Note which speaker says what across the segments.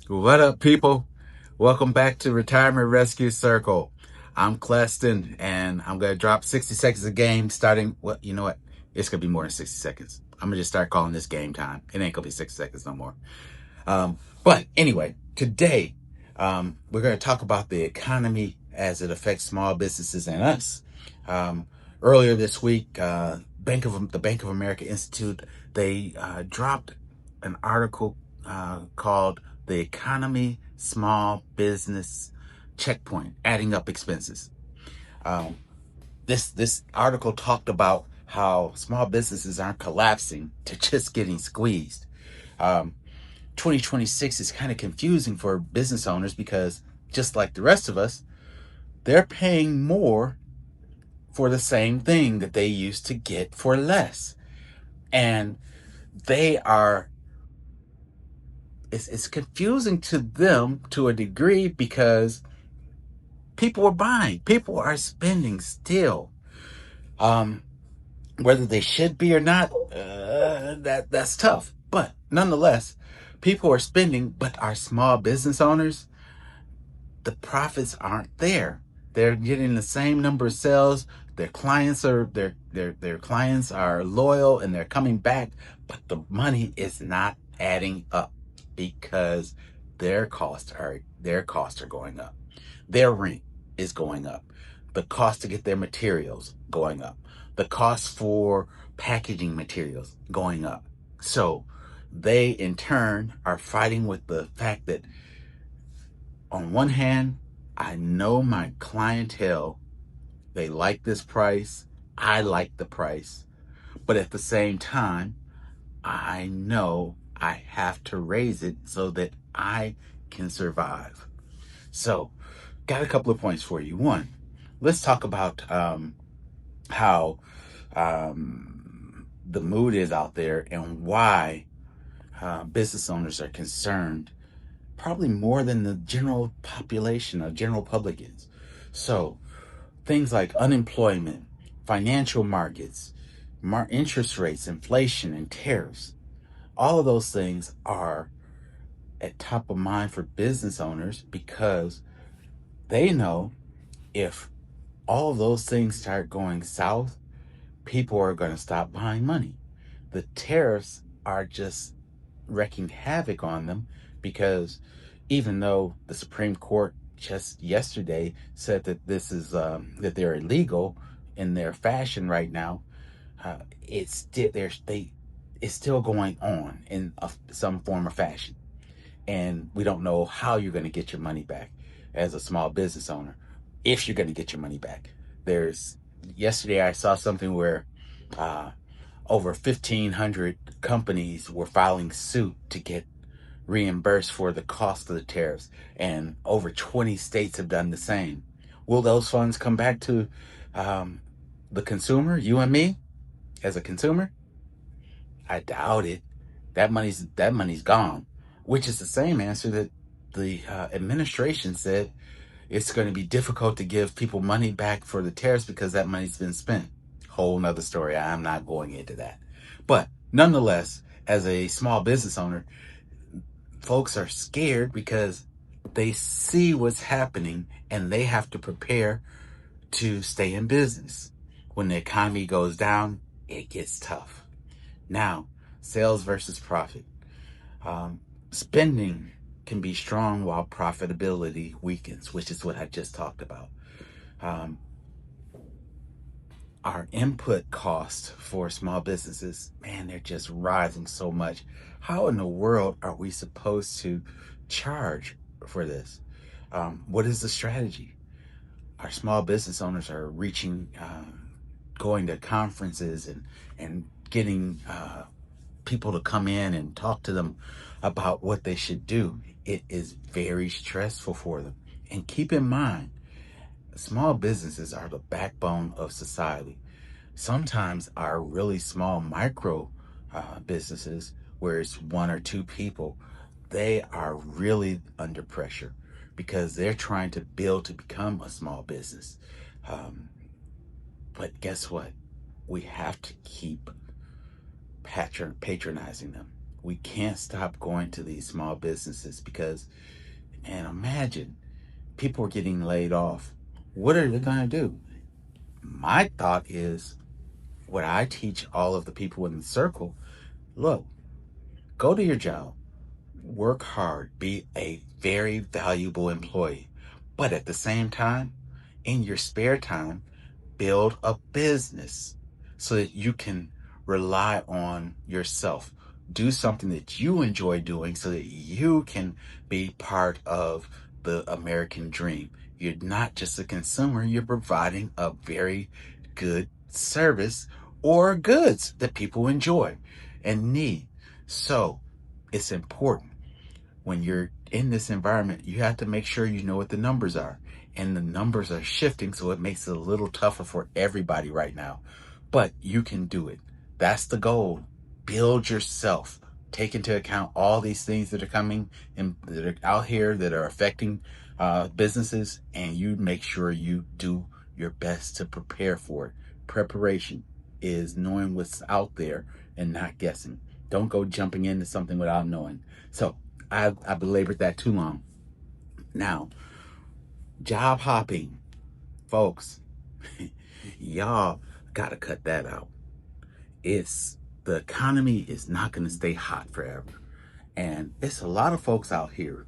Speaker 1: What up, people? Welcome back to Retirement Rescue Circle. I'm Cleston, and I'm going to drop 60 seconds a game starting. Well, you know what? It's going to be more than 60 seconds. I'm going to just start calling this game time. It ain't going to be 60 seconds no more. But anyway, today we're going to talk about the economy as it affects small businesses and us. Um, Earlier this week, the Bank of America Institute, they dropped an article called "The Economy Small Business Checkpoint: Adding Up Expenses." Um, this article talked about how small businesses aren't collapsing; they're just getting squeezed. Um, 2026 is kind of confusing for business owners because, just like the rest of us, they're paying more for the same thing that they used to get for less. And they are, it's confusing to them to a degree because people are buying, people are spending still. Whether they should be or not, that's tough. But nonetheless, people are spending, but our small business owners, the profits aren't there. They're getting the same number of sales. Their clients are loyal and they're coming back, but the money is not adding up because their costs are going up. Their rent is going up. The cost to get their materials going up. The cost for packaging materials going up. So they in turn are fighting with the fact that on one hand, I know my clientele, they like this price. I like the price. But at the same time, I know I have to raise it so that I can survive. So, got a couple of points for you. One, let's talk about how the mood is out there and why business owners are concerned probably more than the general population or general public is. So things like unemployment, financial markets, interest rates, inflation, and tariffs, all of those things are at top of mind for business owners because they know if all of those things start going south, people are going to stop buying money. The tariffs are just wreaking havoc on them because even though the Supreme Court just yesterday said that this is that they're illegal in their fashion right now, it's still it's still going on in some form or fashion, and we don't know how you're going to get your money back as a small business owner, if you're going to get your money back. There's Yesterday I saw something where uh, over 1,500 companies were filing suit to get reimbursed for the cost of the tariffs, and over 20 states have done the same. Will those funds come back to um, the consumer, you and me, as a consumer? I doubt it. That money's gone, which is the same answer that the administration said it's going to be difficult to give people money back for the tariffs because that money's been spent. Whole nother story. I'm not going into that. But nonetheless, as a small business owner, folks are scared because they see what's happening and they have to prepare to stay in business. When the economy goes down, it gets tough. Now, sales versus profit. Um, Spending can be strong while profitability weakens, which is what I just talked about. Um, our input costs for small businesses, man, they're just rising so much. How in the world are we supposed to charge for this? What is the strategy? Our small business owners are going to conferences and getting people to come in and talk to them about what they should do. It is very stressful for them. And keep in mind, small businesses are the backbone of society. Sometimes our really small micro businesses, where it's one or two people, they are really under pressure because they're trying to build to become a small business. Um, but guess what? We have to keep patronizing them. we can't stop going to these small businesses because, and imagine people are getting laid off. What are they going to do? My thought is what I teach all of the people in the circle: look, go to your job, work hard, be a very valuable employee. But at the same time, in your spare time, build a business so that you can rely on yourself. Do something that you enjoy doing so that you can be part of the American dream. You're not just a consumer, you're providing a very good service or goods that people enjoy and need. So it's important when you're in this environment, you have to make sure you know what the numbers are. And the numbers are shifting, so it makes it a little tougher for everybody right now. But you can do it. That's the goal. Build yourself. Take into account all these things that are coming and that are out here that are affecting businesses, and you make sure you do your best to prepare for it. Preparation is knowing what's out there and not guessing. Don't go jumping into something without knowing. So I belabored that too long. Now, job hopping, folks, y'all gotta cut that out. The economy is not gonna stay hot forever. And it's a lot of folks out here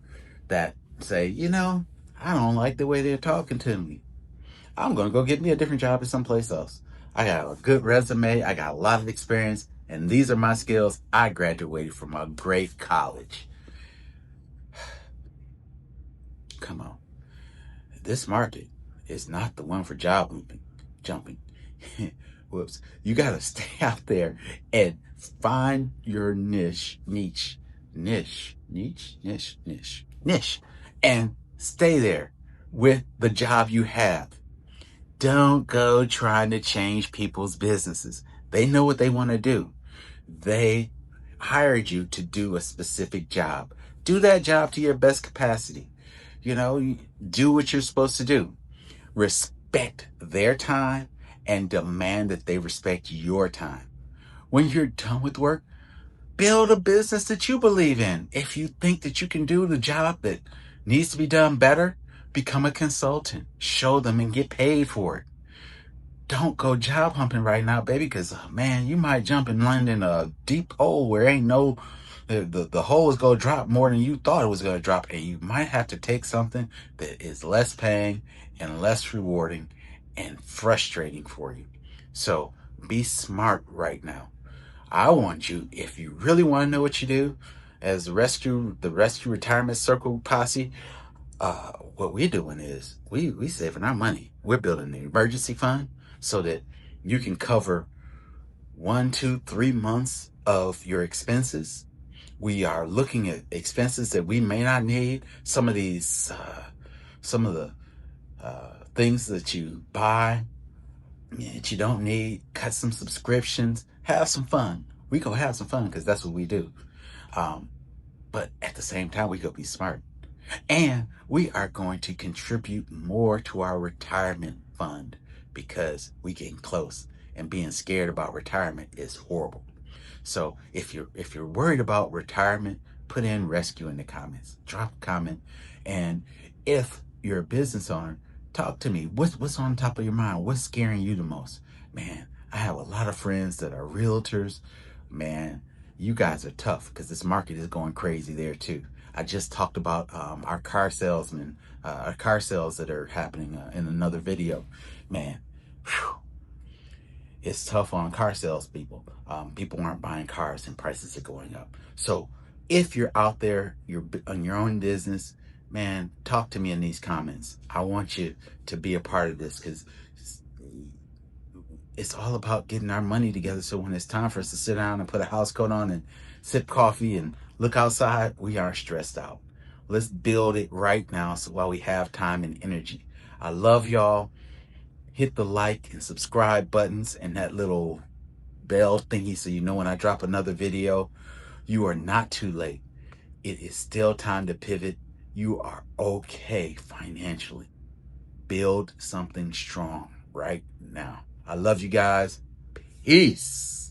Speaker 1: that say, I don't like the way they're talking to me. I'm gonna go get me a different job at someplace else. I got a good resume, I got a lot of experience, and these are my skills. I graduated from a great college. Come on. This market is not the one for job jumping. Whoops. You got to stay out there and find your niche, and stay there with the job you have. Don't go trying to change people's businesses. They know what they want to do. They hired you to do a specific job. Do that job to your best capacity. Do what you're supposed to do. Respect their time and demand that they respect your time. When you're done with work, build a business that you believe in. If you think that you can do the job that needs to be done better, become a consultant. Show them and get paid for it. Don't go job humping right now, baby, because, man, you might jump and land in a deep hole where ain't no... The hole is going to drop more than you thought it was going to drop, and you might have to take something that is less paying and less rewarding and frustrating for you. So be smart right now. I want you, if you really want to know what you do, as the Rescue Retirement Circle posse, what we're doing is we saving our money. We're building an emergency fund so that you can cover 1, 2, 3 months of your expenses. We are looking at expenses that we may not need. Some of the things that you buy that you don't need. Cut some subscriptions. Have some fun. We go have some fun because that's what we do. But at the same time, we go be smart. And we are going to contribute more to our retirement fund because we getting close, and being scared about retirement is horrible. So if you're worried about retirement, put in rescue in the comments. Drop a comment. And if you're a business owner, talk to me. What's on top of your mind? What's scaring you the most? Man, I have a lot of friends that are realtors. Man, you guys are tough because this market is going crazy there too. I just talked about our car sales that are happening in another video. Man, whew, it's tough on car sales people. People aren't buying cars and prices are going up. So if you're out there, you're on your own business, man, talk to me in these comments. I want you to be a part of this because it's all about getting our money together. So when it's time for us to sit down and put a house coat on and sip coffee and look outside, we aren't stressed out. Let's build it right now so while we have time and energy. I love y'all. Hit the like and subscribe buttons and that little bell thingy so you know when I drop another video. You are not too late. It is still time to pivot. You are okay financially. Build something strong right now. I love you guys. Peace.